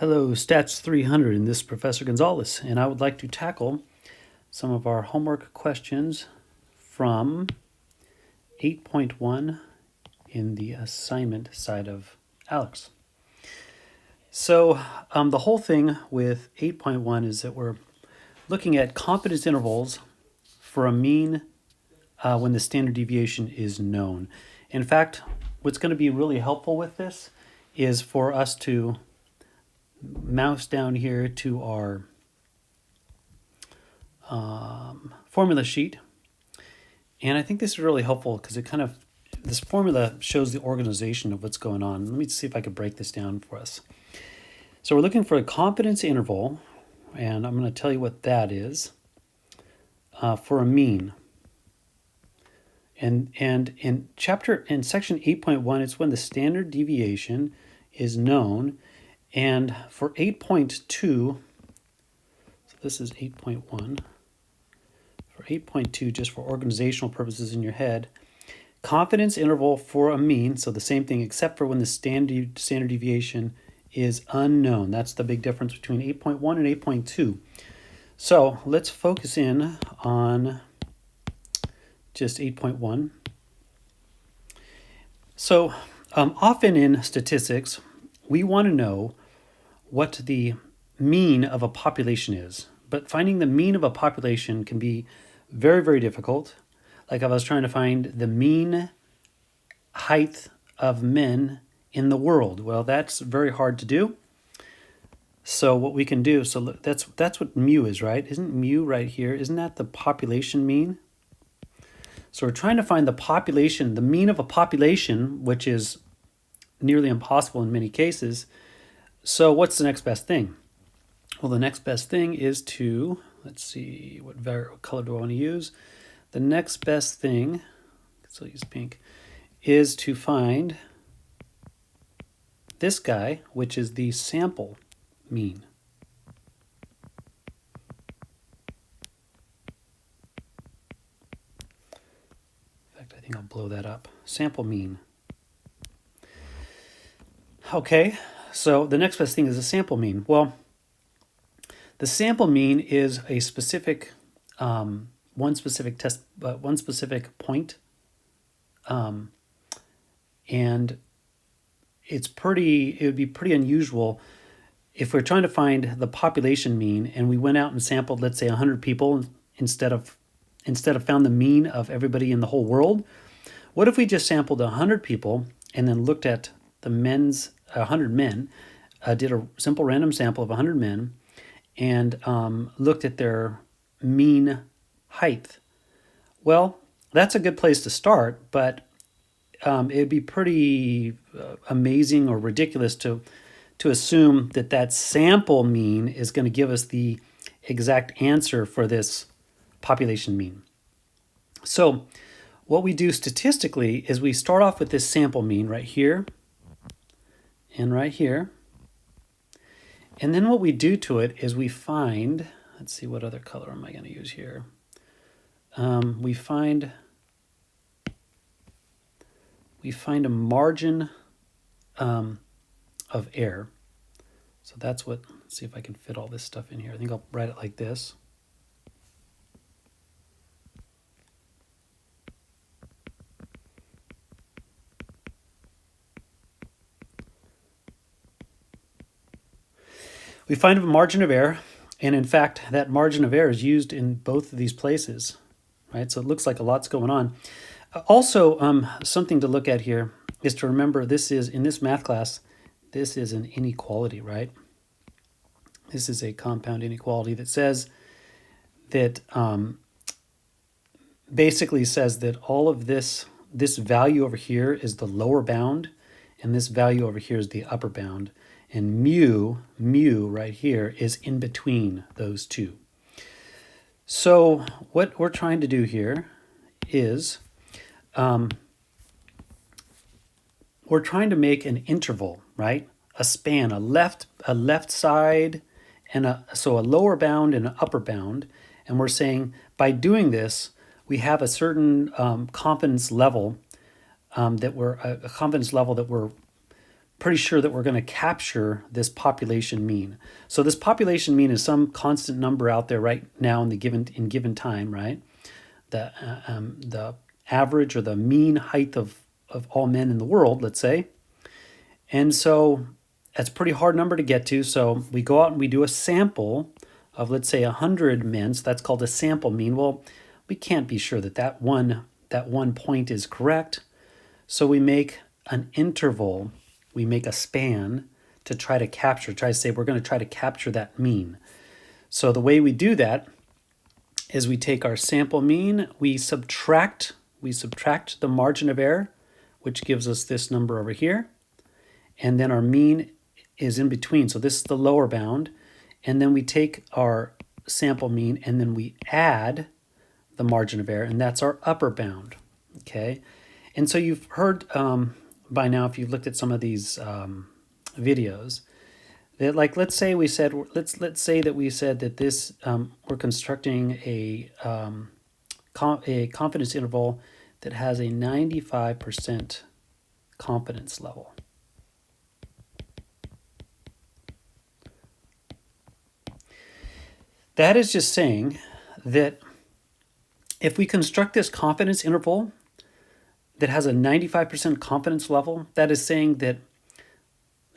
Hello, Stats 300, and this is Professor Gonzalez, and I would like to tackle some of our homework questions from 8.1 in the assignment side of Alex. So the whole thing with 8.1 is that we're looking at confidence intervals for a mean when the standard deviation is known. In fact, what's going to be really helpful with this is for us to mouse down here to our formula sheet. And I think this is really helpful because this formula shows the organization of what's going on. Let me see if I could break this down for us. So we're looking for a confidence interval, and I'm going to tell you what that is for a mean. And in section 8.1, it's when the standard deviation is known. And for 8.2, so this is 8.1. For 8.2, just for organizational purposes in your head, confidence interval for a mean, so the same thing except for when the standard deviation is unknown. That's the big difference between 8.1 and 8.2. So let's focus in on just 8.1. So often in statistics, we want to know what the mean of a population is. But finding the mean of a population can be very, very difficult. Like if I was trying to find the mean height of men in the world. Well, that's very hard to do. So what we can do, so that's what mu is, right? Isn't mu right here? Isn't that the population mean? So we're trying to find the population, the mean of a population, which is nearly impossible in many cases. So what's the next best thing? Well, the next best thing is to, let's see, what color do I want to use? The next best thing, so I'll use pink, is to find this guy, which is the sample mean. In fact, I think I'll blow that up. Sample mean. Okay, so the next best thing is a sample mean. Well, the sample mean is a specific, one specific point, and it would be pretty unusual if we're trying to find the population mean and we went out and sampled, let's say, 100 people instead of found the mean of everybody in the whole world. What if we just sampled 100 people and then looked at the 100 men, did a simple random sample of 100 men, and looked at their mean height? Well, that's a good place to start, but it'd be pretty amazing or ridiculous to assume that sample mean is going to give us the exact answer for this population mean. So what we do statistically is we start off with this sample mean right here and right here. And then what we do to it is we find, let's see, what other color am I going to use here? We find a margin of error. So that's what, let's see if I can fit all this stuff in here. I think I'll write it like this. We find a margin of error, and in fact, that margin of error is used in both of these places, right? So it looks like a lot's going on. Also, something to look at here is to remember this is, in this math class, this is an inequality, right? This is a compound inequality that says that, basically says that all of this value over here is the lower bound, and this value over here is the upper bound. And mu right here is in between those two. So what we're trying to do here is we're trying to make an interval, right? A span, a left side, and so a lower bound and an upper bound. And we're saying by doing this, we have a certain confidence level that we're pretty sure that we're going to capture this population mean. So this population mean is some constant number out there right now in given time, right? The average or the mean height of all men in the world, let's say. And so that's a pretty hard number to get to. So we go out and we do a sample of, let's say, 100 men. So that's called a sample mean. Well, we can't be sure that that one point is correct. So we make an interval, we make a span to try to say we're going to try to capture that mean. So the way we do that is we take our sample mean, we subtract the margin of error, which gives us this number over here. And then our mean is in between. So this is the lower bound. And then we take our sample mean and then we add the margin of error, and that's our upper bound. Okay. And so you've heard by now, if you've looked at some of these videos, that, like, let's say that we said that this we're constructing a confidence interval that has a 95% confidence level. That is just saying that if we construct this confidence interval that has a 95% confidence level, that is saying that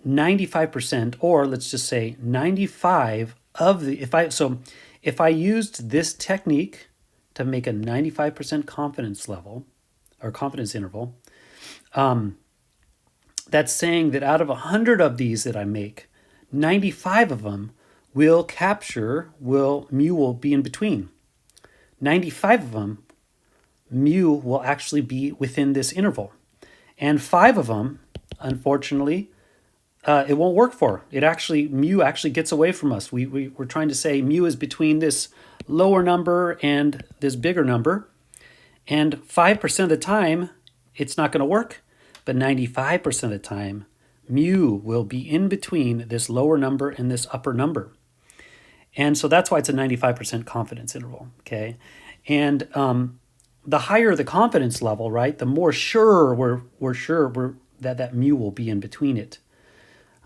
95%, or let's just say 95 of the, if I used this technique to make a 95% confidence level or confidence interval, that's saying that out of 100 of these that I make, 95 of them will mu will be in between. 95 of them, mu will actually be within this interval. And 5 of them, unfortunately, it won't work for. Mu actually gets away from us. We're trying to say mu is between this lower number and this bigger number. And 5% of the time, it's not going to work. But 95% of the time, mu will be in between this lower number and this upper number. And so that's why it's a 95% confidence interval, okay? And the higher the confidence level, right, the more sure we're sure that mu will be in between it.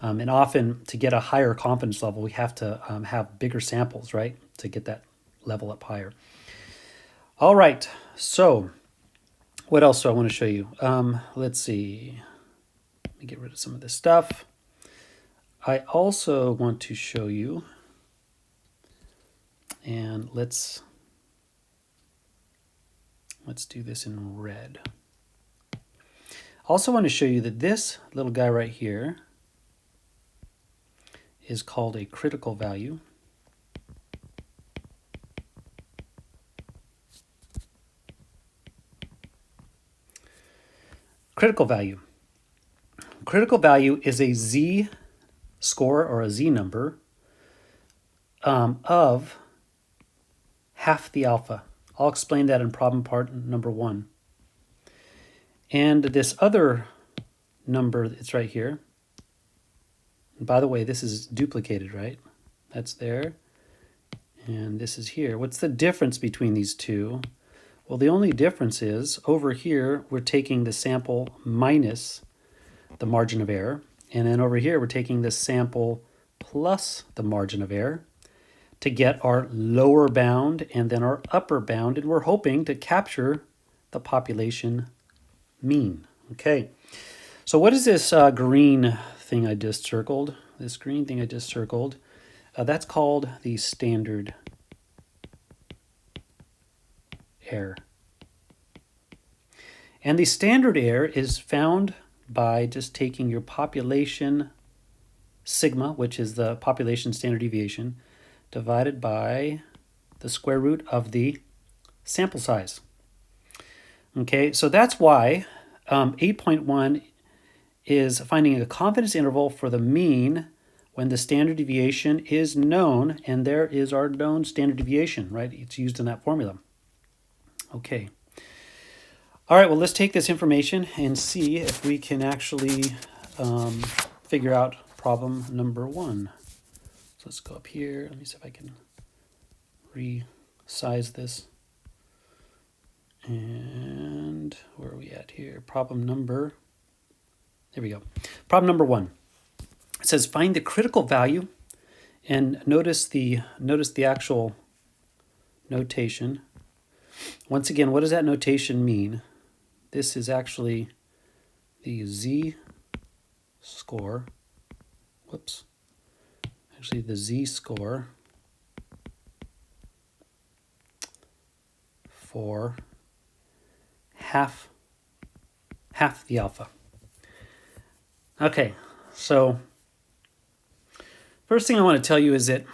And often to get a higher confidence level, we have to have bigger samples, right, to get that level up higher. All right, so what else do I want to show you? Let's see. Let me get rid of some of this stuff. I also want to show you, and let's do this in red. I also want to show you that this little guy right here is called a critical value. Critical value. Critical value is a z-score or a z-number of half the alpha. I'll explain that in problem part number 1. And this other number, it's right here. And by the way, this is duplicated, right? That's there. And this is here. What's the difference between these two? Well, the only difference is over here, we're taking the sample minus the margin of error. And then over here, we're taking the sample plus the margin of error to get our lower bound and then our upper bound. And we're hoping to capture the population mean. Okay. So what is this green thing I just circled? This green thing I just circled, that's called the standard error. And the standard error is found by just taking your population sigma, which is the population standard deviation, divided by the square root of the sample size. Okay, so that's why 8.1 is finding a confidence interval for the mean when the standard deviation is known, and there is our known standard deviation, right? It's used in that formula. Okay. All right, well, let's take this information and see if we can actually figure out problem number 1. So let's go up here. Let me see if I can resize this. And where are we at here? Problem number, Here we go. Problem number 1. It says find the critical value, and notice the actual notation. Once again, what does that notation mean? This is actually the z-score. Whoops. Actually, the z-score for half the alpha. Okay, so first thing I want to tell you is that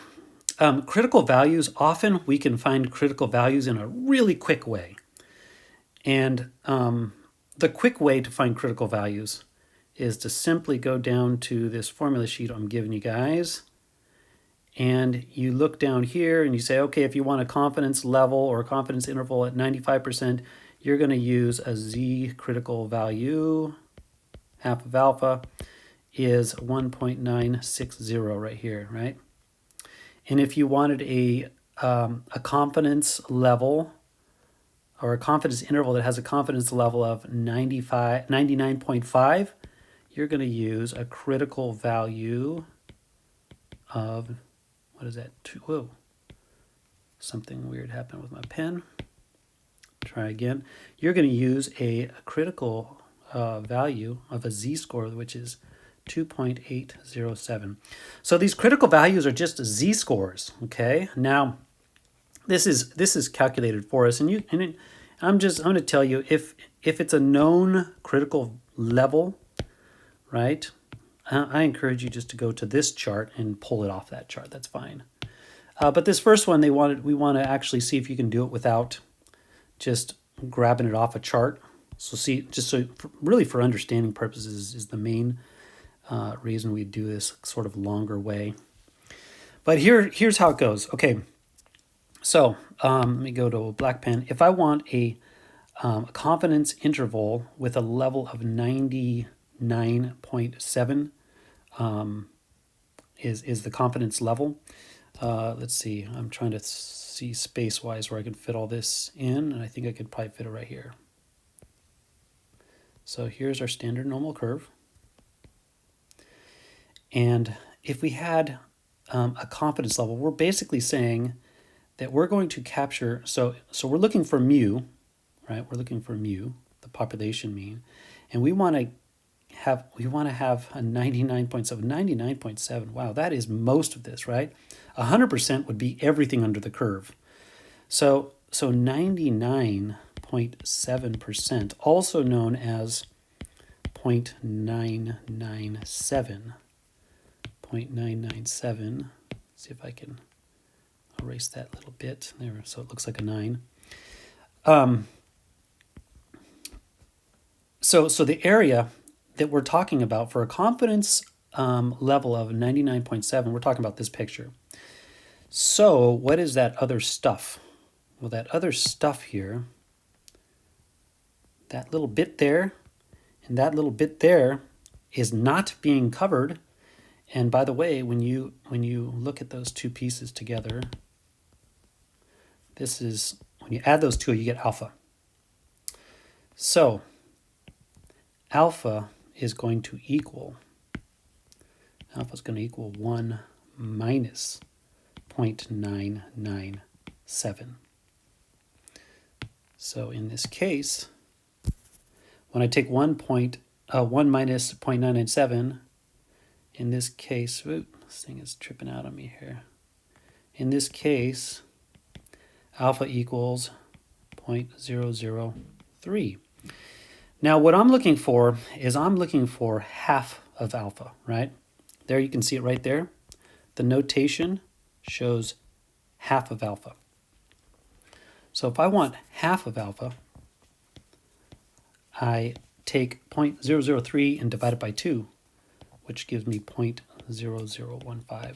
critical values, often we can find critical values in a really quick way. And the quick way to find critical values is to simply go down to this formula sheet I'm giving you guys. And you look down here and you say, okay, if you want a confidence level or a confidence interval at 95%, you're going to use a z critical value. Half of alpha is 1.960 right here, right? And if you wanted a confidence level or a confidence interval that has a confidence level of 99.5, you're going to use a critical value of, what is that? Whoa, something weird happened with my pen. Try again. You're going to use a critical value of a z-score, which is 2.807. So these critical values are just z-scores, okay? Now, this is calculated for us, and I'm going to tell you if it's a known critical level, right? I encourage you just to go to this chart and pull it off that chart. That's fine. But this first one, we want to actually see if you can do it without just grabbing it off a chart. So really for understanding purposes is the main reason we do this sort of longer way. But here's how it goes. Okay, so let me go to a black pen. If I want a confidence interval with a level of 99.7 is the confidence level. Let's see, I'm trying to see space-wise where I can fit all this in, and I think I could probably fit it right here. So here's our standard normal curve. And if we had a confidence level, we're basically saying that we're going to capture, so we're looking for mu, right? We're looking for mu, the population mean, and we want to have a 99.7. Wow, that is most of this, right? 100% would be everything under the curve. So 99.7%, also known as 0.997. 0.997. See if I can erase that little bit there, so it looks like a 9. So the area that we're talking about for a confidence level of 99.7, we're talking about this picture. So what is that other stuff? Well, that other stuff here, that little bit there and that little bit there is not being covered. And by the way, when you look at those two pieces together, this is, when you add those two, you get alpha. So alpha is going to equal 1 minus 0.997. So in this case, when I take 1 minus 0.997, in this case, this thing is tripping out on me here. In this case, alpha equals 0.003. Now what I'm looking for is half of alpha, right? There you can see it right there. The notation shows half of alpha. So if I want half of alpha, I take 0.003 and divide it by 2, which gives me 0.0015.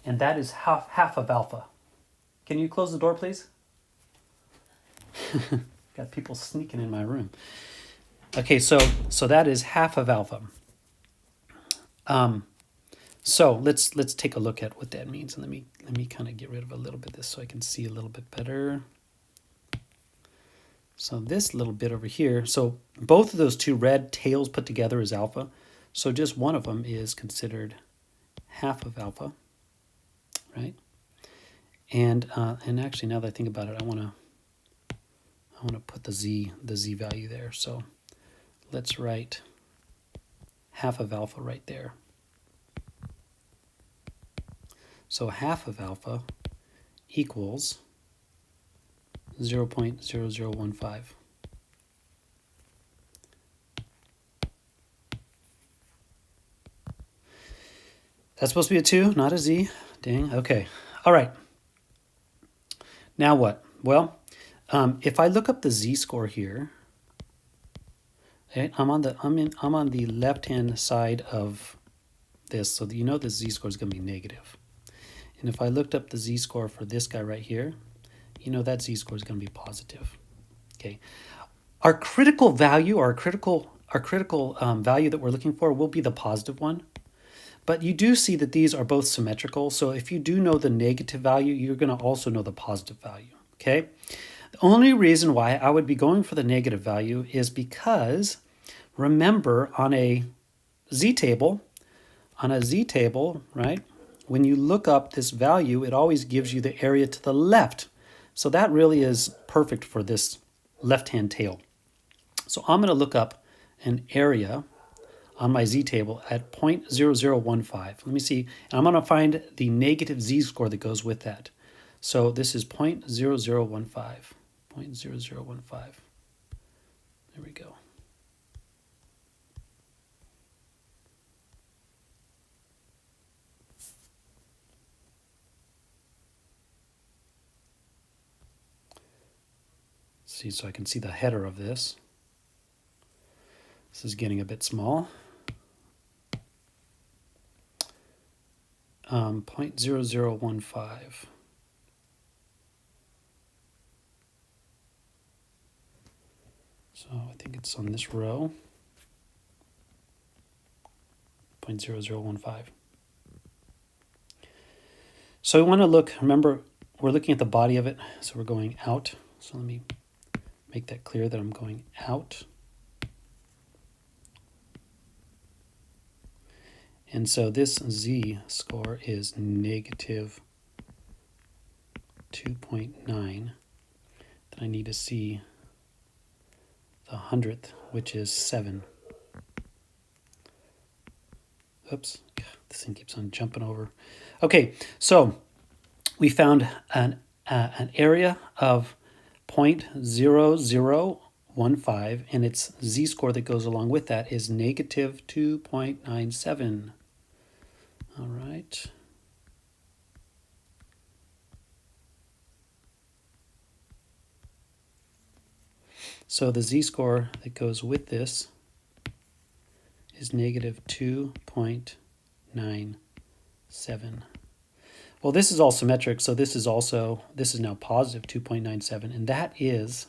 And that is half of alpha. Can you close the door, please? Got people sneaking in my room. Okay, so that is half of alpha. So let's take a look at what that means, and let me kind of get rid of a little bit of this so I can see a little bit better. So this little bit over here, so both of those two red tails put together is alpha. So just one of them is considered half of alpha, right? And actually, now that I think about it, I want to put the z value there. So let's write half of alpha right there. So half of alpha equals 0.0015. That's supposed to be a 2, not a z. Dang, okay. All right. Now what? Well, if I look up the z-score here, okay, I'm on the left-hand side of this, so that you know the z-score is going to be negative. And if I looked up the z-score for this guy right here, you know that z-score is going to be positive. Okay, our critical value, our critical value that we're looking for will be the positive one. But you do see that these are both symmetrical. So if you do know the negative value, you're going to also know the positive value. Okay. The only reason why I would be going for the negative value is because, remember, on a z-table, right, when you look up this value, it always gives you the area to the left. So that really is perfect for this left-hand tail. So I'm going to look up an area on my z-table at 0.0015. Let me see, and I'm going to find the negative z-score that goes with that. So this is 0.0015. 0.0015. There we go. See, so I can see the header of this. This is getting a bit small. 0.0015. So I think it's on this row. 0.0015. So we want to look, remember, we're looking at the body of it, so we're going out. So let me make that clear that I'm going out. And so this z-score is negative 2.9. Then I need to see the 100th, which is 7. Oops, this thing keeps on jumping over. Okay, so we found an area of 0.0015, and its z-score that goes along with that is negative 2.97. All right. So the z-score that goes with this is negative 2.97. Well, this is all symmetric, so this is now positive 2.97, and that is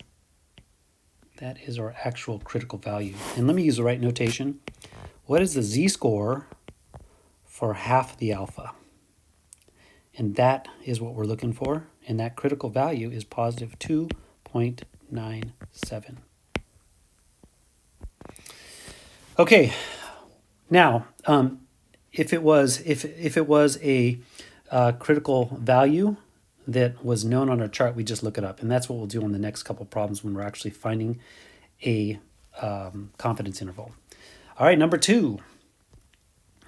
our actual critical value. And let me use the right notation. What is the z-score for half the alpha? And that is what we're looking for, and that critical value is positive 2.97. Okay, now if it was a critical value that was known on our chart, we just look it up, and that's what we'll do on the next couple problems when we're actually finding a confidence interval. All right, number 2,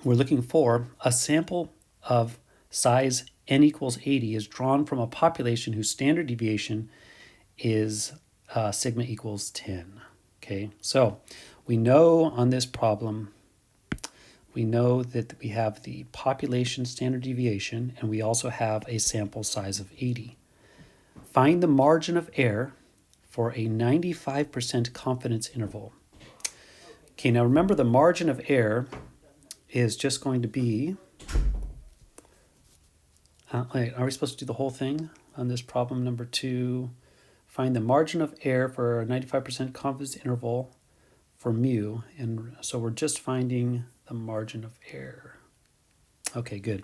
we're looking for a sample of size n equals 80 is drawn from a population whose standard deviation is sigma equals 10. Okay, so we know on this problem, we know that we have the population standard deviation, and we also have a sample size of 80. Find the margin of error for a 95% confidence interval. Okay, now remember the margin of error is just going to be, wait, are we supposed to do the whole thing on this problem number 2? Find the margin of error for a 95% confidence interval for mu, and so we're just finding the margin of error. Okay, good.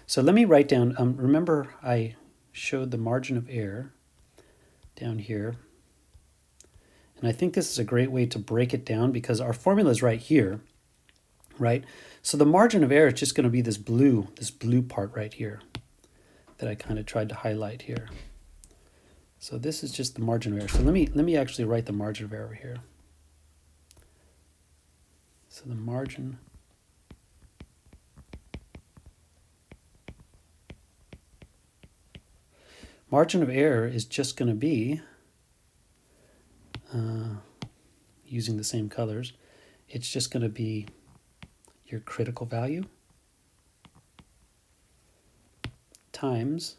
So let me write down, remember I showed the margin of error down here, And I think this is a great way to break it down because our formula is right here, right? So the margin of error is just going to be this blue part right here that I kind of tried to highlight here. So this is just the margin of error. So let me actually write the margin of error here. So the margin of error is just going to be, using the same colors, it's just going to be your critical value times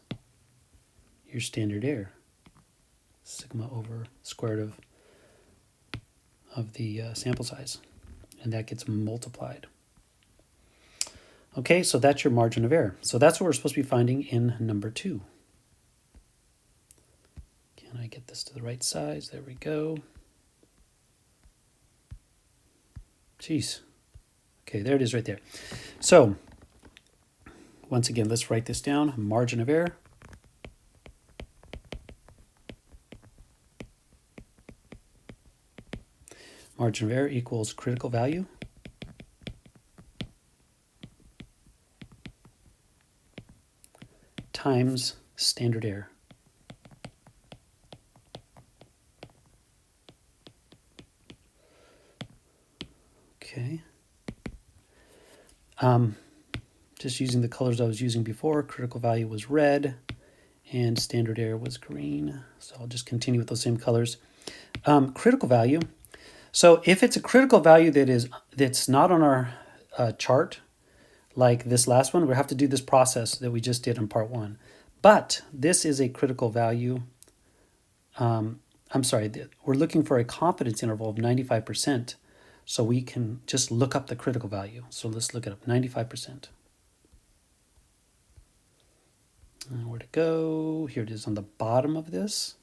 your standard error, sigma over square root of the sample size, and that gets multiplied. Okay, so that's your margin of error. So that's what we're supposed to be finding in number 2. Can I get this to the right size? There we go. Jeez. Okay, there it is right there. So once again, let's write this down. Margin of error equals critical value times standard error. Okay. Just using the colors I was using before, critical value was red and standard error was green. So I'll just continue with those same colors. Critical value. So if it's a critical value that's not on our chart, like this last one, we have to do this process that we just did in part 1. But this is a critical value. I'm sorry, we're looking for a confidence interval of 95%. So we can just look up the critical value. So let's look it up, 95%. Where to go? Here it is on the bottom of this.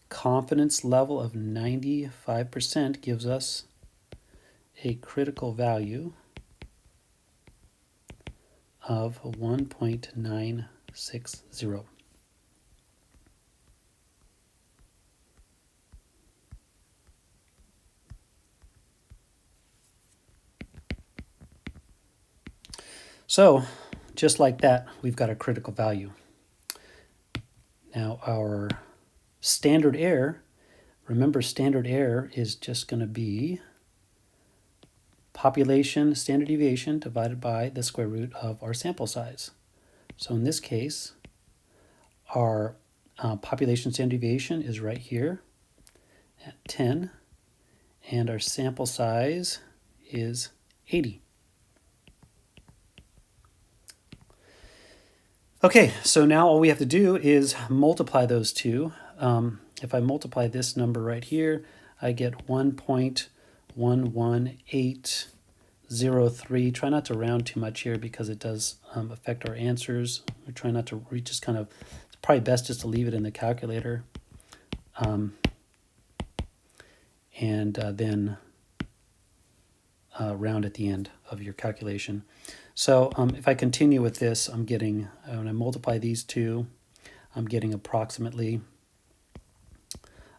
Confidence level of 95% gives us a critical value of 1.960. So just like that, we've got a critical value. Now our standard error, remember standard error is just going to be population standard deviation divided by the square root of our sample size. So in this case, our population standard deviation is right here at 10, and our sample size is 80. Okay, so now all we have to do is multiply those two. If I multiply this number right here, I get 1.11803. Try not to round too much here because it does affect our answers. We try not to just kind of, it's probably best just to leave it in the calculator. And then round at the end of your calculation. So if I continue with this, I'm getting, when I multiply these two, I'm getting approximately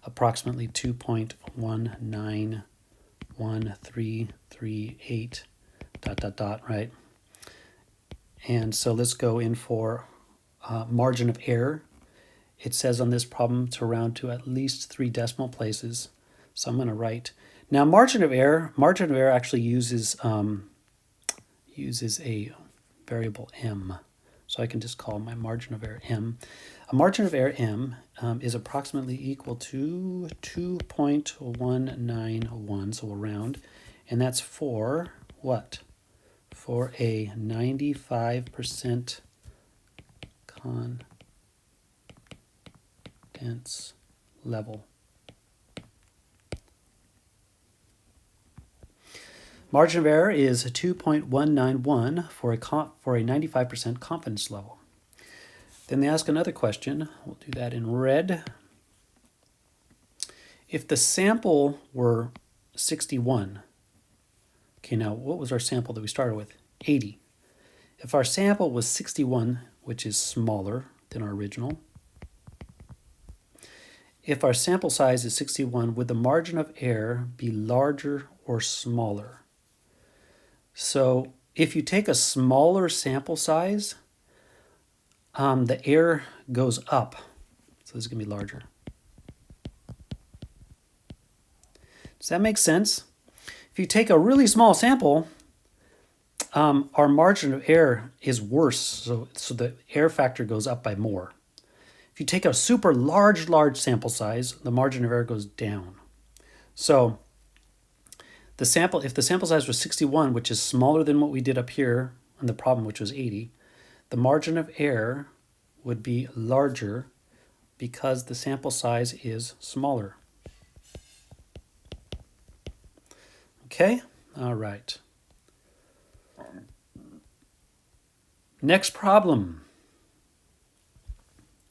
2.191338 ... right? And so let's go in for margin of error. It says on this problem to round to at least 3 decimal places. So I'm going to write. Now margin of error actually uses a variable m. So I can just call my margin of error m. A margin of error m is approximately equal to 2.191, so we'll round. And that's for what? For a 95% confidence level. Margin of error is 2.191 for a 95% confidence level. Then they ask another question. We'll do that in red. If the sample were 61, okay, now what was our sample that we started with? 80. If our sample was 61, which is smaller than our original, if our sample size is 61, would the margin of error be larger or smaller? So if you take a smaller sample size, the error goes up. So this is going to be larger. Does that make sense? If you take a really small sample, our margin of error is worse. So the error factor goes up by more. If you take a super large sample size, the margin of error goes down. So if the sample size was 61, which is smaller than what we did up here on the problem, which was 80, the margin of error would be larger because the sample size is smaller. Okay, all right. Next problem.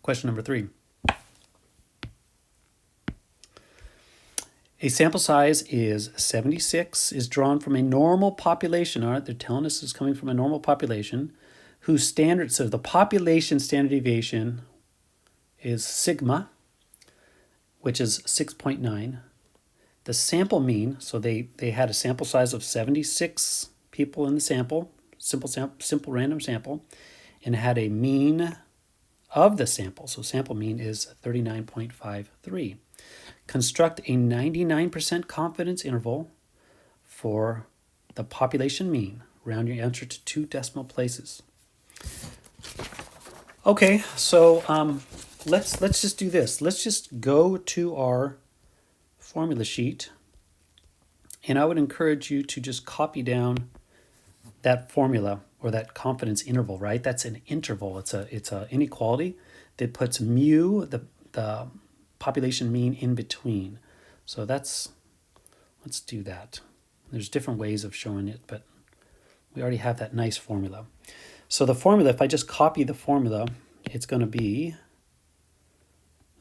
Question number 3. A sample size is 76, is drawn from a normal population. All right, they're telling us it's coming from a normal population whose standard, so the population standard deviation is sigma, which is 6.9. The sample mean, so they had a sample size of 76 people in the sample, simple random sample, and had a mean of the sample. So sample mean is 39.53. Construct a 99% confidence interval for the population mean. Round your answer to 2 decimal places. Okay, so let's just do this. Let's just go to our formula sheet, and I would encourage you to just copy down that formula or that confidence interval, right? That's an interval. It's a inequality that puts mu, the population mean, in between. So let's do that. There's different ways of showing it, but we already have that nice formula. So the formula, if I just copy the formula, it's going to be,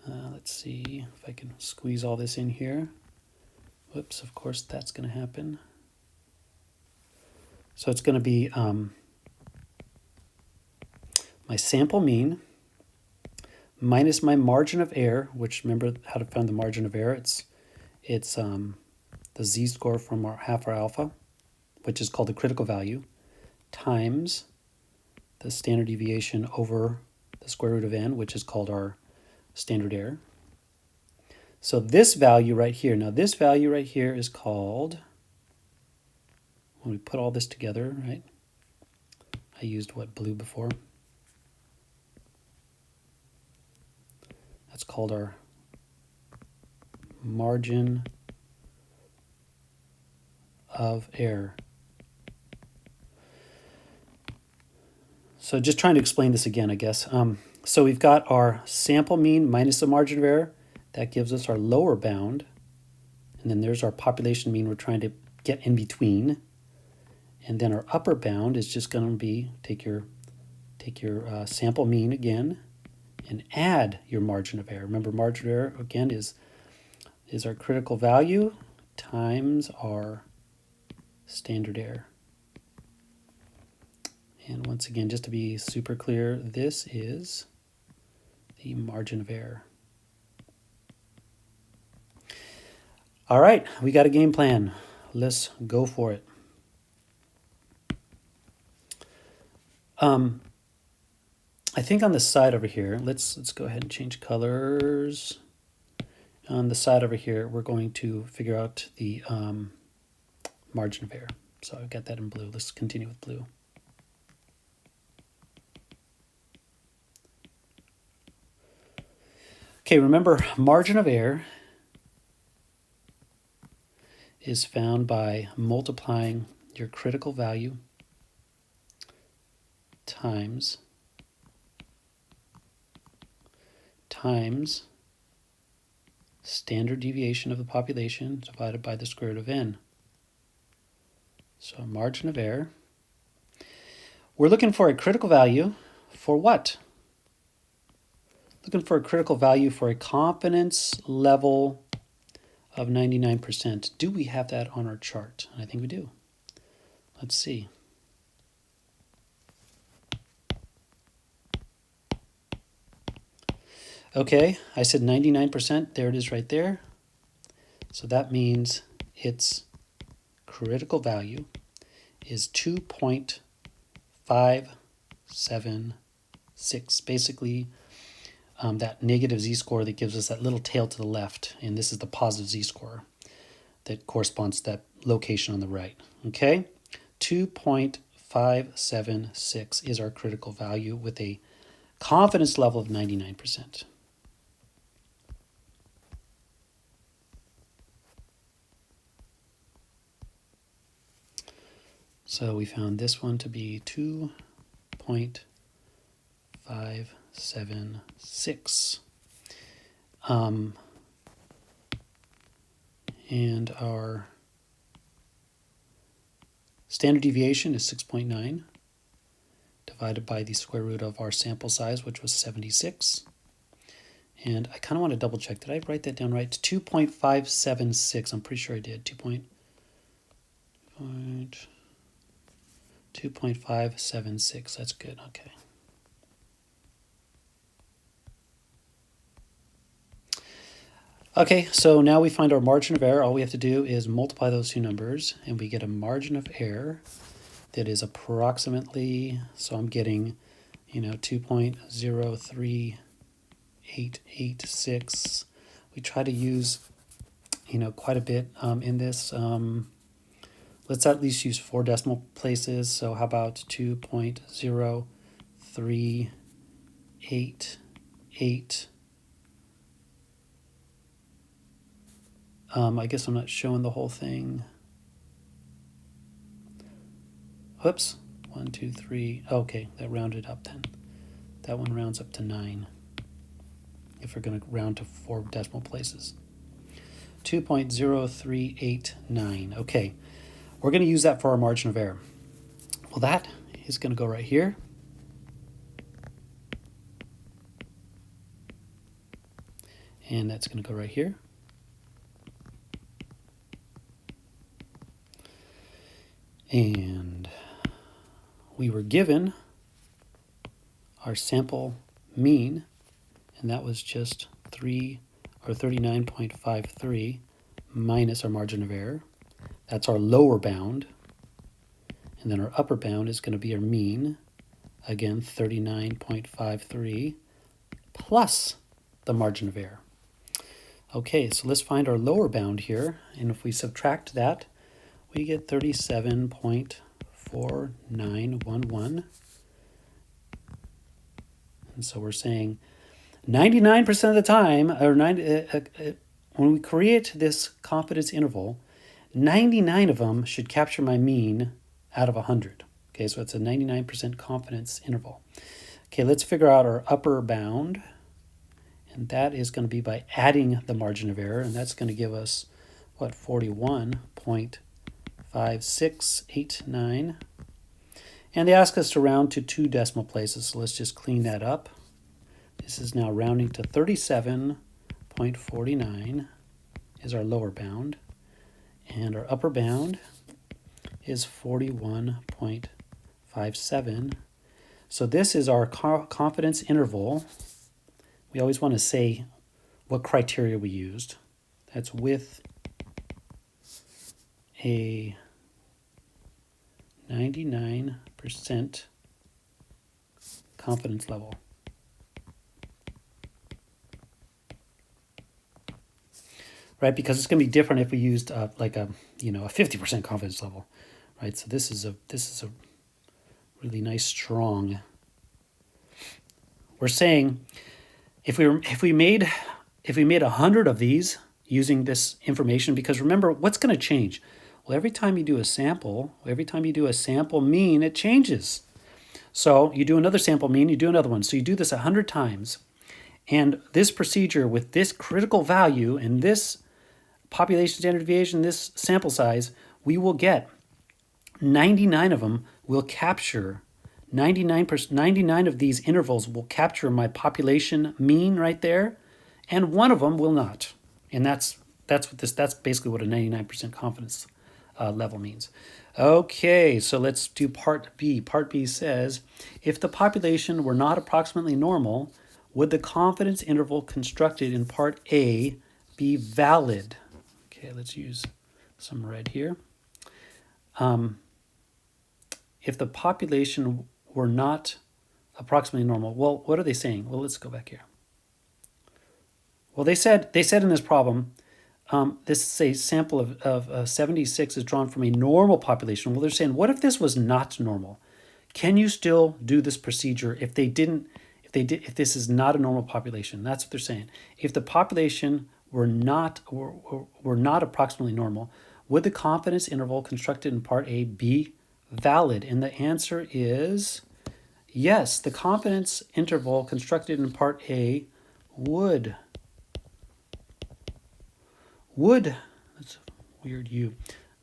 let's see if I can squeeze all this in here. Whoops, of course that's going to happen. So it's going to be my sample mean minus my margin of error, which, remember how to find the margin of error. It's the z-score from half our alpha, which is called the critical value, times the standard deviation over the square root of n, which is called our standard error. So this value right here, now this value right here is called, when we put all this together, right? I used what, blue before? That's called our margin of error. So just trying to explain this again, I guess. So we've got our sample mean minus the margin of error. That gives us our lower bound. And then there's our population mean we're trying to get in between. And then our upper bound is just going to be, take your sample mean again and add your margin of error. Remember, margin of error, again, is our critical value times our standard error. And once again, just to be super clear, this is the margin of error. All right, we got a game plan. Let's go for it. I think on the side over here, let's go ahead and change colors. On the side over here, we're going to figure out the margin of error. So I've got that in blue. Let's continue with blue. Okay, remember, margin of error is found by multiplying your critical value times standard deviation of the population divided by the square root of n. So margin of error. We're looking for a critical value for what? Looking for a critical value for a confidence level of 99%. Do we have that on our chart? I think we do. Let's see. Okay, I said 99%. There it is right there. So that means its critical value is 2.576. Basically, that negative z-score that gives us that little tail to the left, and this is the positive z-score that corresponds to that location on the right. Okay, 2.576 is our critical value with a confidence level of 99%. So we found this one to be 2.576. And our standard deviation is 6.9 divided by the square root of our sample size, which was 76. And I kind of want to double check. Did I write that down right? It's 2.576. I'm pretty sure I did. 2.576. That's good. Okay. Okay, so now we find our margin of error. All we have to do is multiply those two numbers, and we get a margin of error that is approximately, so I'm getting, 2.03886. We try to use, quite a bit in this. Let's at least use 4 decimal places. So how about 2.03888? I guess I'm not showing the whole thing. Whoops. 1, 2, 3. Okay, that rounded up then. That one rounds up to 9. If we're going to round to 4 decimal places. 2.0389. Okay, we're going to use that for our margin of error. Well, that is going to go right here. And that's going to go right here. And we were given our sample mean, and that was just 39.53 minus our margin of error. That's our lower bound. And then our upper bound is going to be our mean, again 39.53 plus the margin of error. Okay, so let's find our lower bound here, and if we subtract that, we get 37.4911. And so we're saying 99% of the time, or when we create this confidence interval, 99 of them should capture my mean out of 100. Okay, so it's a 99% confidence interval. Okay, let's figure out our upper bound. And that is going to be by adding the margin of error. And that's going to give us, 41.5689. And they ask us to round to 2 decimal places. So let's just clean that up. This is now rounding to 37.49 is our lower bound. And our upper bound is 41.57. So this is our confidence interval. We always want to say what criteria we used. That's with a 99% confidence level. Right, because it's going to be different if we used like a 50% confidence level, right? So this is a really nice strong. We're saying if we made 100 of these using this information, because remember what's going to change. Well, every time you do a sample mean, it changes. So you do another sample mean, you do another one. So you do this 100 times, and this procedure with this critical value and this population standard deviation, this sample size, we will get 99 of them will capture 99 of these intervals will capture my population mean right there, and one of them will not. And that's basically what a 99% confidence level means. Okay, so let's do part B. Part B says, if the population were not approximately normal, would the confidence interval constructed in part A be valid? Okay, let's use some red here. If the population were not approximately normal, well, what are they saying? Well, let's go back here. Well, they said in this problem, this is a sample of 76 is drawn from a normal population. Well, they're saying, what if this was not normal? Can you still do this procedure if this is not a normal population? That's what they're saying. If the population were not approximately normal, would the confidence interval constructed in part A be valid? And the answer is yes. The confidence interval constructed in part A would. That's a weird U.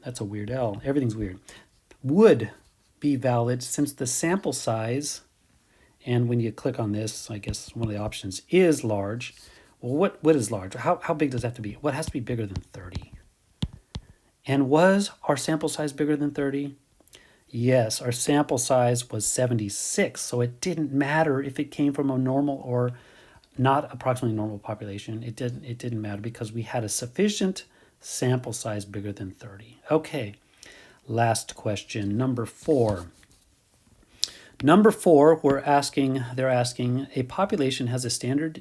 That's a weird L. Everything's weird. Would be valid since the sample size, and when you click on this, I guess one of the options is large. Well, what is large? How big does that have to be? What has to be bigger than 30? And was our sample size bigger than 30? Yes, our sample size was 76, so it didn't matter if it came from a normal or not approximately normal population. It didn't matter because we had a sufficient sample size bigger than 30. Okay, last question, number 4. Number 4, they're asking a population has a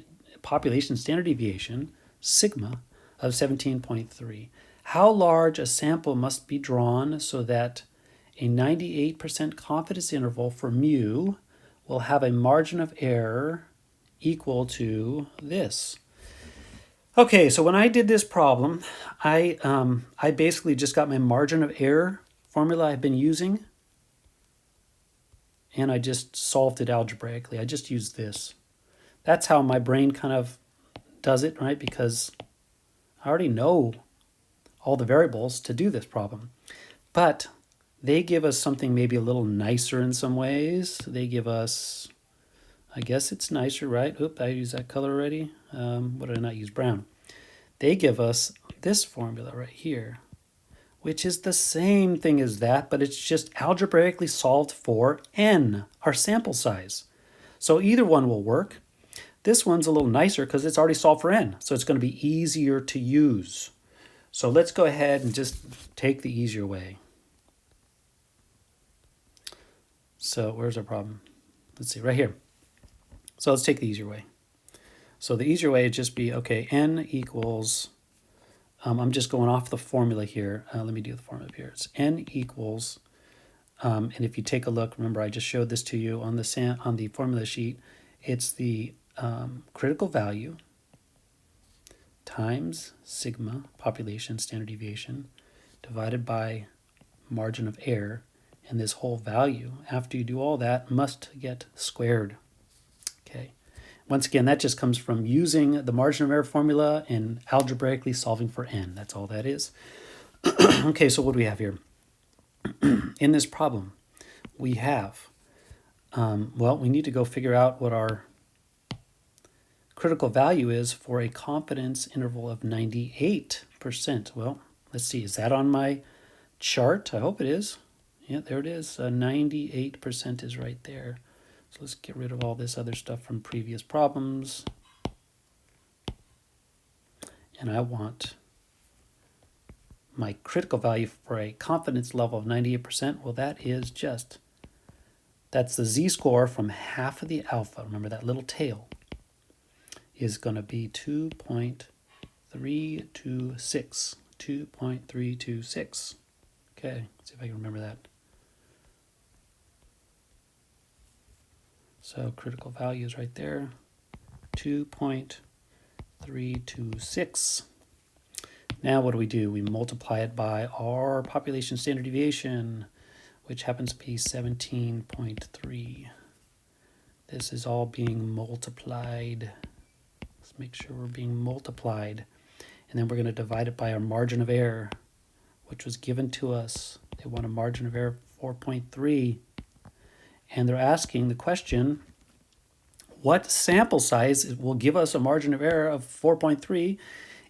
population standard deviation, sigma, of 17.3. How large a sample must be drawn so that a 98% confidence interval for mu will have a margin of error equal to this? Okay, so when I did this problem, I basically just got my margin of error formula I've been using, and I just solved it algebraically. I just used this. That's how my brain kind of does it, right? Because I already know all the variables to do this problem. But they give us something maybe a little nicer in some ways. They give us, I guess it's nicer, right? Oop, I used that color already. What did I not use? Brown. They give us this formula right here, which is the same thing as that, but it's just algebraically solved for n, our sample size. So either one will work. This one's a little nicer because it's already solved for n, so it's going to be easier to use. So let's go ahead and just take the easier way. So where's our problem? Let's see, right here. So let's take the easier way. So the easier way would just be, okay, n equals, I'm just going off the formula here. Let me do the formula here. It's n equals, and if you take a look, remember I just showed this to you on the formula sheet. It's the critical value times sigma, population standard deviation, divided by margin of error, and this whole value, after you do all that, must get squared. Okay. Once again, that just comes from using the margin of error formula and algebraically solving for n. That's all that is. Okay, so what do we have here? In this problem, we have, we need to go figure out what our critical value is for a confidence interval of 98%. Well, let's see, is that on my chart? I hope it is. Yeah, there it is. 98% is right there. So let's get rid of all this other stuff from previous problems. And I want my critical value for a confidence level of 98%. Well, that's the z-score from half of the alpha. Remember that little tail is going to be 2.326. 2.326. Okay, let's see if I can remember that. So critical value is right there, 2.326. Now what do? We multiply it by our population standard deviation, which happens to be 17.3. This is all being multiplied. Let's make sure we're being multiplied. And then we're going to divide it by our margin of error, which was given to us. They want a margin of error of 4.3. And they're asking the question, what sample size will give us a margin of error of 4.3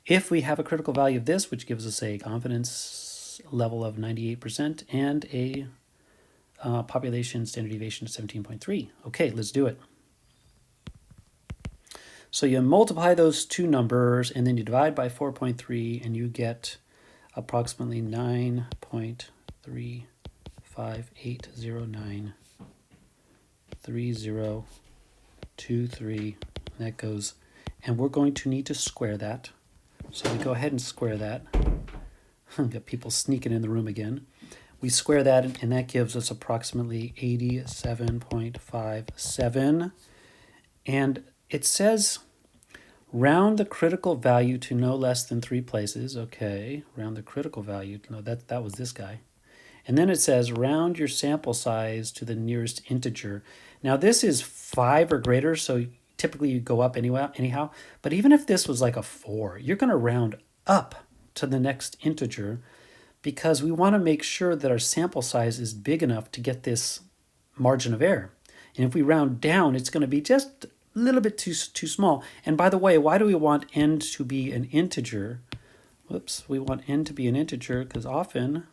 if we have a critical value of this, which gives us a confidence level of 98% and a population standard deviation of 17.3. Okay, let's do it. So you multiply those two numbers and then you divide by 4.3 and you get approximately 9.358093023. That goes, and we're going to need to square that. So we go ahead and square that. Got people sneaking in the room again. We square that, and that gives us approximately 87.57. And it says round the critical value to no less than 3 places. Okay, round the critical value. No, that was this guy. And then it says round your sample size to the nearest integer. Now this is 5 or greater, so typically you go up anyhow. But even if this was like a 4, you're going to round up to the next integer because we want to make sure that our sample size is big enough to get this margin of error. And if we round down, it's going to be just a little bit too small. And by the way, why do we want n to be an integer? Whoops, we want n to be an integer because often,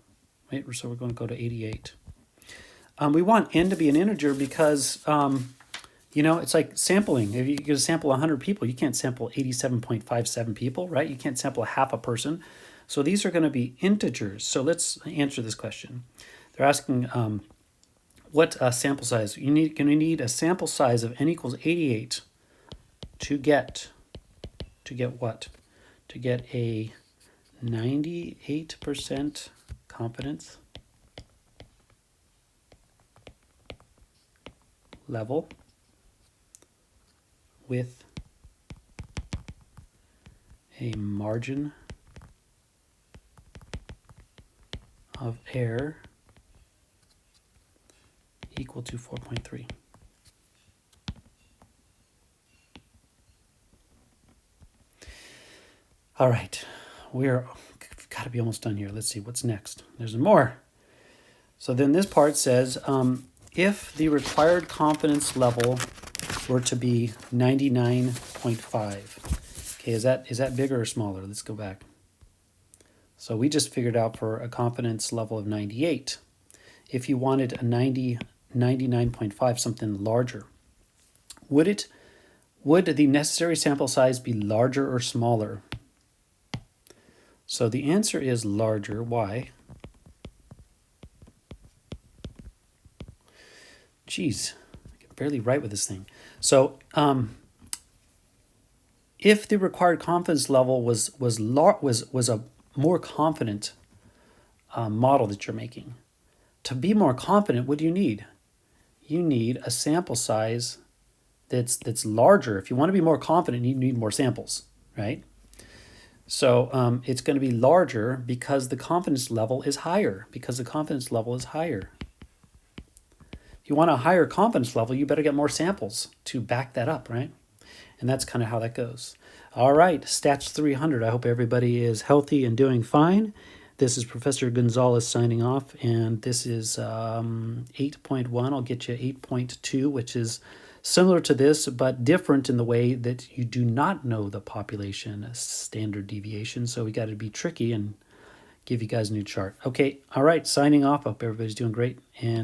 wait, so we're going to go to 88. We want n to be an integer because, it's like sampling. If you're going to sample 100 people, you can't sample 87.57 people, right? You can't sample half a person. So these are going to be integers. So let's answer this question. They're asking what sample size. You need a sample size of n equals 88 to get what? To get a 98% confidence level with a margin of error equal to 4.3. All right, we're got to be almost done here. Let's see what's next. There's more. So then this part says, if the required confidence level were to be 99.5. Okay, is that bigger or smaller? Let's go back. So we just figured out for a confidence level of 98. If you wanted a 99.5, something larger, would the necessary sample size be larger or smaller? So the answer is larger. Why? Geez, I can barely write with this thing. So if the required confidence level was a more confident model that you're making, to be more confident, what do you need? You need a sample size that's larger. If you want to be more confident, you need more samples, right? So it's going to be larger because the confidence level is higher. If you want a higher confidence level, you better get more samples to back that up, right? And that's kind of how that goes. All right, Stats 300. I hope everybody is healthy and doing fine. This is Professor Gonzalez signing off, and this is 8.1. I'll get you 8.2, which is similar to this, but different in the way that you do not know the population standard deviation. So we got to be tricky and give you guys a new chart. Okay, all right, signing off. I hope everybody's doing great, and